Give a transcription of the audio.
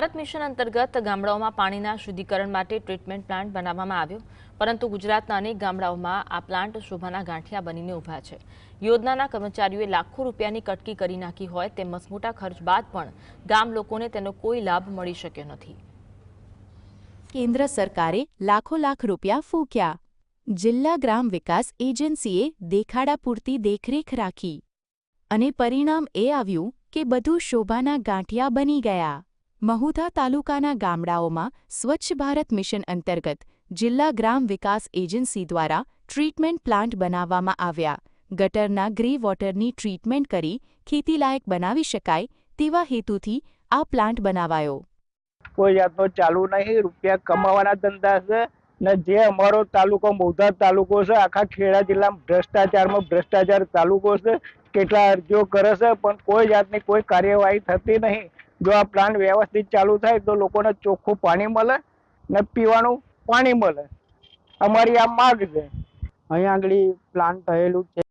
Bharat mission અંતર્ગત ગામડાઓમાં પાણીના શુદ્ધિકરણ માટે ટ્રીટમેન્ટ પ્લાન્ટ બનાવવામાં આવ્યો, પરંતુ ગુજરાતના અનેક ગામડાઓમાં આ પ્લાન્ટ શોભાના ગાંઠિયા બનીને ઊભા છે। યોજનાના કર્મચારીઓએ લાખો રૂપિયાની કટકી કરી નાખી હોય તેમ મસમોટા ખર્ચ બાદ પણ ગામ લોકોને તેનો કોઈ લાભ મળી શક્યો નથી। કેન્દ્ર સરકારે લાખ રૂપિયા ફૂંક્યા, જિલ્લા ગ્રામ વિકાસ એજન્સીએ દેખાડા પૂરતી દેખરેખ રાખી અને પરિણામ એ આવ્યું કે બધું શોભાના ગાંઠિયા બની ગયા। મહુધા તાલુકાના ગામડાઓમાં સ્વચ્છ ભારત મિશન અંતર્ગત જિલ્લા ગ્રામ વિકાસ એજન્સી દ્વારા ટ્રીટમેન્ટ પ્લાન્ટ બનાવવામાં આવ્યા। ગટરના ગ્રે વોટરની ટ્રીટમેન્ટ કરી ખેતીલાયક બનાવી શકાય તેવા હેતુથી આ પ્લાન્ટ બનાવાયો। કોઈ જાતનો ચાલુ નહીં, રૂપિયા કમાવાના ધંધા છે ને જે અમારો તાલુકો મહુધા તાલુકો છે, આખા ખેડા જિલ્લામાં ભ્રષ્ટાચારમાં ભ્રષ્ટાચાર તાલુકો છે। કેટલા અરજીઓ કરે છે પણ કોઈ જાતની કોઈ કાર્યવાહી થતી નહીં। જો આ પ્લાન્ટ વ્યવસ્થિત ચાલુ થાય તો લોકોને ચોખ્ખું પાણી મળે ને પીવાનું પાણી મળે, અમારી આ માગ છે। અહીંયા આગળ પ્લાન્ટ થયેલું છે।